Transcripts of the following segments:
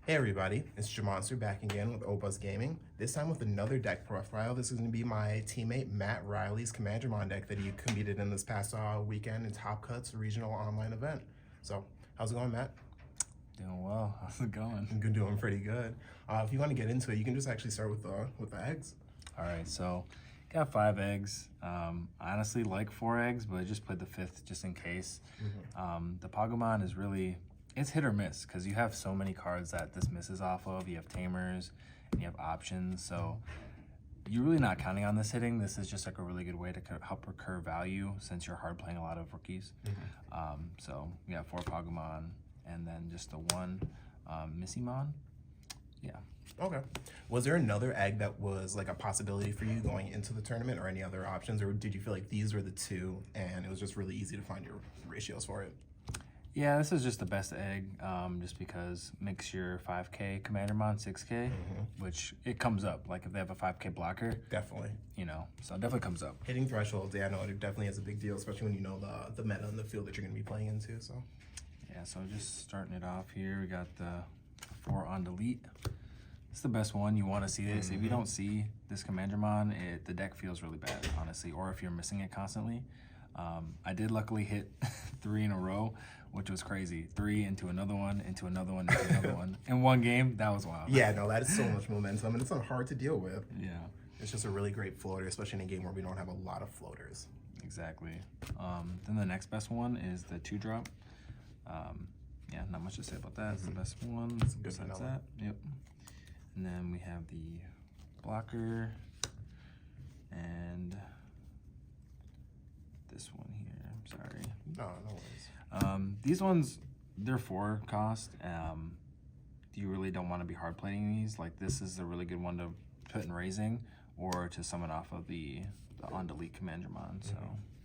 Hey everybody, it's Jamonster back again with Opus Gaming. This time with another deck profile. This is going to be my teammate Matt Riley's Commandramon deck that he competed in this past weekend in Top Cuts regional online event. So, how's it going, Matt? Doing well. How's it going? I'm doing pretty good. If you want to get into it, you can just actually start with the eggs. All right, so got 5 eggs. I honestly like 4 eggs, but I just played the 5th just in case. The Pagumon is really, it's hit or miss because you have so many cards that this misses off of. You have tamers and you have options, so you're really not counting on this hitting. This is just like a really good way to help recur value since you're hard playing a lot of rookies. So we have 4 Pagumon and then just the 1 Missimon. Yeah. Okay. Was there another egg that was like a possibility for you going into the tournament or any other options, or did you feel like these were the two and it was just really easy to find your ratios for it? Yeah, this is just the best egg, just because mix your 5K Commandramon 6K, which it comes up. Like if they have a 5K blocker, Definitely. you know, so it definitely comes up. Hitting thresholds, yeah, no, it definitely is a big deal, especially when you know the meta and the field that you're going to be playing into. So, Yeah, so just starting it off here, we got the 4 on delete. It's the best one. You want to see this. If you don't see this Commandramon, the deck feels really bad, honestly, or if you're missing it constantly. I did luckily hit 3 in a row, which was crazy. 3 into another one, into another one, into another one. In one game, that was wild. yeah, no, that is so much momentum, and it's not hard to deal with. Yeah, It's just a really great floater, especially in a game where we don't have a lot of floaters. exactly. Then the next best one is the 2-drop. Yeah, not much to say about that. It's the best one. It's a good Besides vanilla. that, yep. And then we have the blocker and this one here. I'm sorry. No, no worries. These ones, they're 4 cost. You really don't want to be hard playing these. Like this is a really good one to put in raising or to summon off of the on delete Commandramon. So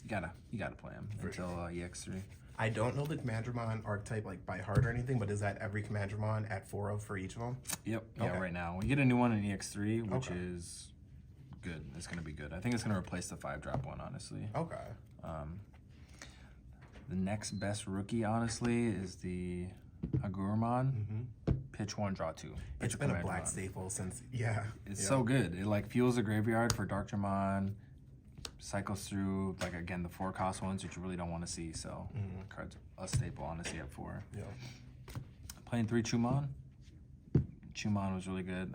you gotta play them until EX3. I don't know the Commandramon archetype like by heart or anything, but is that every Commandramon at 4 for each of them? Yep. Okay. Yeah. Right now we get a new one in EX3, which Okay. is good. It's gonna be good. I think it's gonna replace the 5-drop one, honestly. Okay. The next best rookie, honestly, is the Agurumon. Pitch 1, draw 2. It's Pitch been a black Commandramon. staple since, yeah. It's so good. It like fuels the graveyard for Darkdramon, cycles through like again the 4 cost ones which you really don't want to see. So cards a staple honestly at 4. Yeah. Playing 3 Chumon. Chumon was really good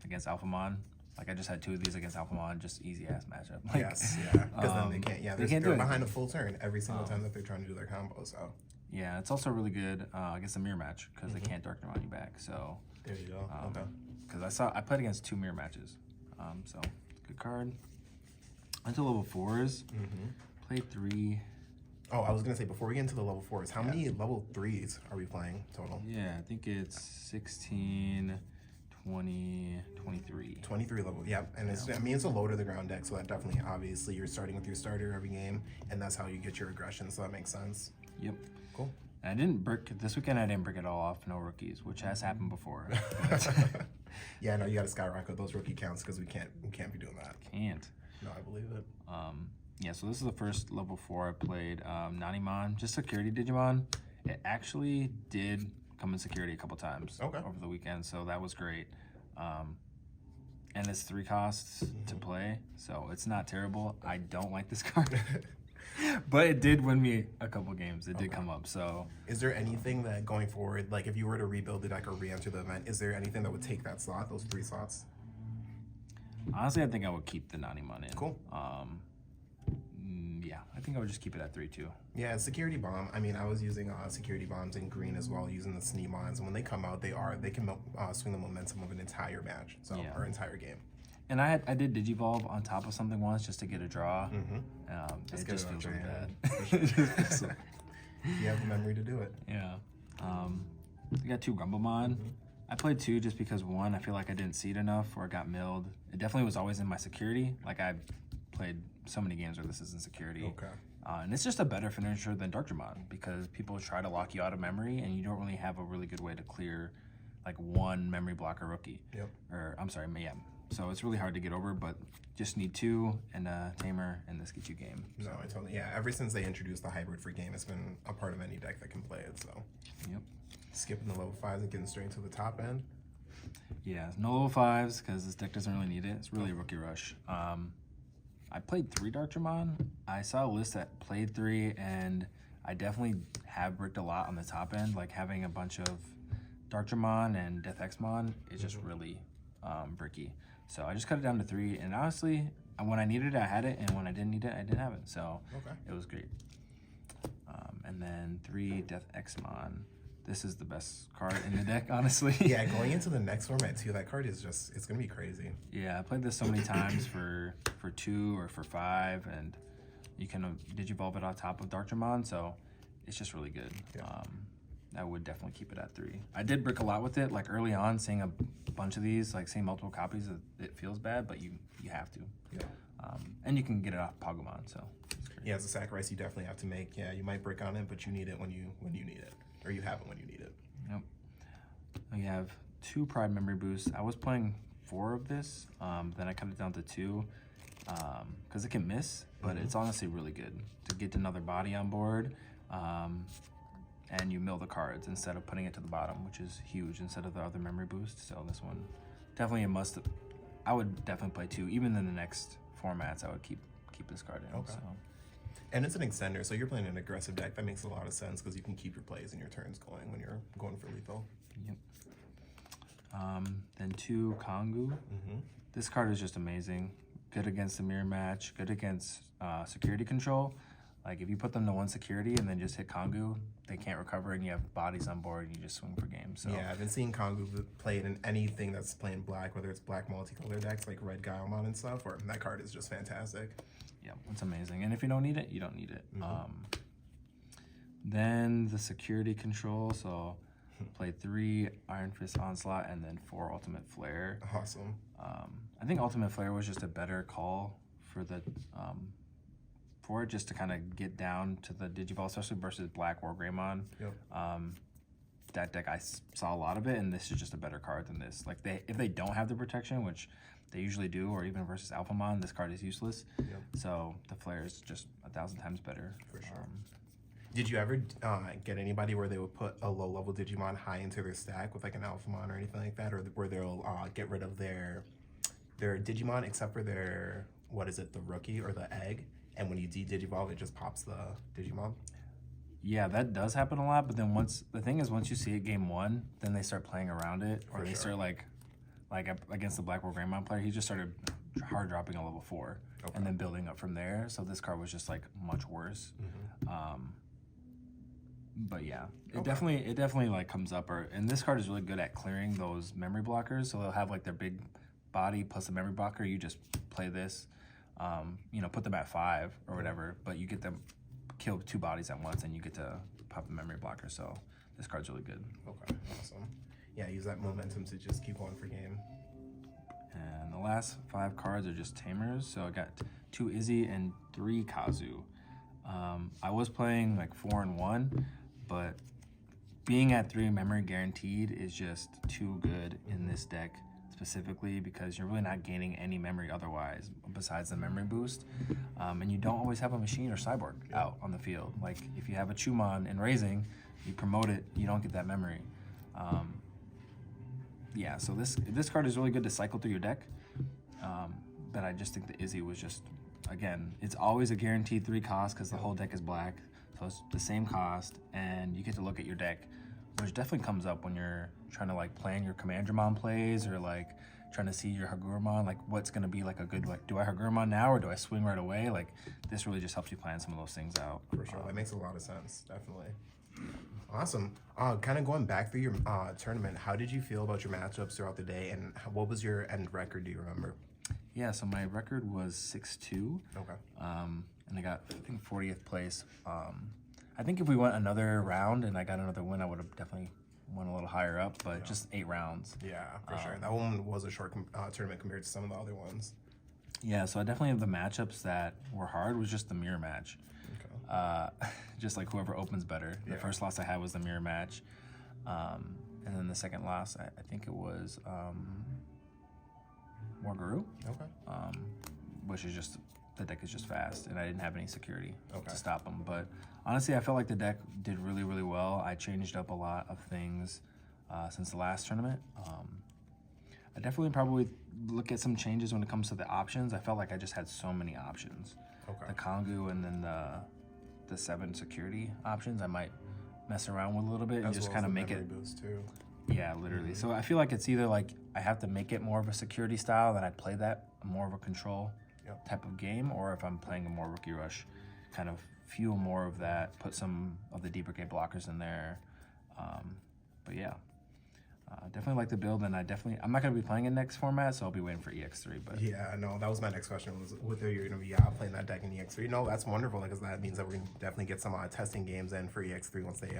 against Alphamon. Like I just had 2 of these against Alphamon, just easy ass matchup. Like, Yes, yeah. Because then they can't, they're do it. behind a full turn every single time that they're trying to do their combo, so. Yeah, it's also really good against the mirror match because they can't Darkdramon you back. So There you go. Okay. because I played against 2 mirror matches, so good card. Until level 4s, played 3. Oh, I was going to say, before we get into the level 4s, how many level 3s are we playing total? Yeah, I think it's 16, 20, 23. 23 level, yeah. And it's, I mean, it's a low to the ground deck, so that definitely, obviously, you're starting with your starter every game, and that's how you get your aggression, so that makes sense. Yep. Cool. And I didn't brick, this weekend I didn't brick it all off, no rookies, which has happened before. Yeah, no, you got to skyrocket those rookie counts because we can't be doing that. Can't. No, I believe it. Yeah, so this is the first level 4 I played. Nanimon, just security Digimon. It actually did come in security a couple times over the weekend, so that was great. And it's 3 costs to play, so it's not terrible. I don't like this card, but it did win me a couple games. It did come up, so. Is there anything that going forward, like if you were to rebuild the deck or re-enter the event, is there anything that would take that slot, those 3 slots? Honestly, I think I would keep the Nanimon in. Cool. Yeah, I think I would just keep it at 3 too. Yeah, security bomb. I mean, I was using security bombs in green as well, using the Sneemons, and when they come out, they can swing the momentum of an entire match, so or entire game. And I did Digivolve on top of something once just to get a draw. It just feels really bad. You have the memory to do it. Yeah. We got 2 Grumblemon. I played 2 just because 1, I feel like I didn't see it enough or it got milled. It definitely was always in my security. Like I played so many games where this is in security. Okay. And it's just a better finisher than Darkdramon because people try to lock you out of memory and you don't really have a really good way to clear like 1 memory blocker rookie. Yep. Or I'm sorry, yeah. So it's really hard to get over, but just need 2 and a tamer and this gets you game. No, I totally, ever since they introduced the hybrid free game, it's been a part of any deck that can play it, so. Yep. skipping the level 5s and getting straight to the top end. Yeah, no level 5s because this deck doesn't really need it. It's really a rookie rush. I played 3 Digimon. I saw a list that played 3, and I definitely have bricked a lot on the top end. Like having a bunch of Digimon and Death Xmon is just really bricky. So I just cut it down to 3, and honestly, when I needed it, I had it, and when I didn't need it, I didn't have it. So it was great. And then 3 Death Xmon. This is the best card in the deck, honestly. Yeah, going into the next format too, that card is just, it's gonna be crazy. Yeah, I played this so many times for 2 or for 5, and you can digivolve it on top of Digimon, so it's just really good. Yeah. I would definitely keep it at 3. I did brick a lot with it, like early on, seeing a bunch of these, like seeing multiple copies, it feels bad, but you have to. Yeah. And you can get it off Pagumon, so it's great. Yeah, as a sacrifice, you definitely have to make. Yeah, you might brick on it, but you need it when you need it, or you have it when you need it. Yep. We have 2 Pride Memory Boosts. I was playing 4 of this, then I cut it down to 2 because it can miss, but it's honestly really good to get another body on board, and you mill the cards instead of putting it to the bottom, which is huge instead of the other memory boost. So this one definitely a must. I would definitely play 2. Even in the next formats, I would keep this card in. Okay. So. And it's an extender, so you're playing an aggressive deck. That makes a lot of sense because you can keep your plays and your turns going when you're going for lethal. Yep. Then 2 Kongu. This card is just amazing. Good against the mirror match. Good against security control. Like if you put them to 1 security and then just hit Kongu, they can't recover, and you have bodies on board, and you just swing for games. So yeah, I've been seeing Kongu played in anything that's playing black, whether it's black multicolor decks like Red Gaomon and stuff, or that card is just fantastic. Yeah, it's amazing. And if you don't need it, you don't need it. Then the security control. So played 3 Iron Fist Onslaught and then 4 Ultimate Flare. Awesome. I think Ultimate Flare was just a better call for the for it, just to kind of get down to the Digivolve, especially versus Black or Greymon. Yep. That deck, I saw a lot of it, and this is just a better card than this. Like if they don't have the protection, which they usually do, or even versus Alphamon, this card is useless. Yep. So the Flare is just 1,000 times better. For sure. Did you ever get anybody where they would put a low-level Digimon high into their stack with like an Alphamon or anything like that, or where they'll get rid of their Digimon except for their, what is it, the rookie or the egg, and when you de-Digivolve, it just pops the Digimon? Yeah, that does happen a lot, but then once you see it game 1, then they start playing around it, or they start like against the Black War Greymon player, he just started hard dropping a level 4 and then building up from there. So this card was just like much worse. But yeah, it definitely like comes up, and this card is really good at clearing those memory blockers. So they'll have like their big body plus a memory blocker. You just play this, put them at 5 or whatever, but you get them kill 2 bodies at once, and you get to pop the memory blocker. So this card's really good. Okay, awesome. Yeah, use that momentum to just keep going for game. And the last 5 cards are just Tamers. So I got 2 Izzy and 3 Kazu. I was playing like 4 and 1, but being at 3 memory guaranteed is just too good in this deck specifically, because you're really not gaining any memory otherwise besides the memory boost. And you don't always have a machine or cyborg out on the field. Like if you have a Chumon in Raising, you promote it, you don't get that memory. Yeah, so this card is really good to cycle through your deck, but I just think the Izzy was just, again, it's always a guaranteed 3 cost because the whole deck is black, so it's the same cost, and you get to look at your deck, which definitely comes up when you're trying to like plan your Commandramon plays, or like trying to see your Hagurumon, like what's gonna be like a good, like, do I Hagurumon now or do I swing right away? Like this really just helps you plan some of those things out. For sure, that makes a lot of sense, definitely. Awesome. Kind of going back through your tournament, how did you feel about your matchups throughout the day, and what was your end record, do you remember? Yeah, so my record was 6-2. Okay. And I got, I think, 40th place. I think if we went another round and I got another win, I would have definitely won a little higher up, but just 8 rounds. Yeah, for sure. That one was a short tournament compared to some of the other ones. Yeah, so I definitely have the matchups that were hard was just the mirror match. Okay. Just like whoever opens better. The first loss I had was the mirror match. And then the second loss, I think it was Morguru. Okay. Which is just, the deck is just fast, and I didn't have any security to stop them. But Honestly, I felt like the deck did really, really well. I changed up a lot of things since the last tournament. I definitely probably look at some changes when it comes to the options. I felt like I just had so many options. Okay. The Kongu and then the 7 security options I might mess around with a little bit and just kind of make it. Boost too. Yeah, literally. So I feel like it's either like I have to make it more of a security style, then I play that more of a control type of game, or if I'm playing a more rookie rush, kind of fuel more of that, put some of the deeper gate blockers in there. But yeah. Definitely like the build, and I'm not going to be playing in next format, so I'll be waiting for EX3. But yeah, no, that was my next question, was whether you're going to be playing that deck in EX3. No, that's wonderful, because that means that we're going to definitely get some testing games in for EX3 once they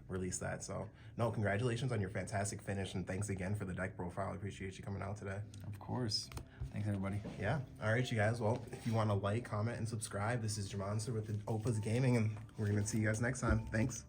release that. So, no, congratulations on your fantastic finish, and thanks again for the deck profile. I appreciate you coming out today. Of course. Thanks, everybody. Yeah. All right, you guys. Well, if you want to like, comment, and subscribe, this is Jamonster with the Opus Gaming, and we're going to see you guys next time. Thanks.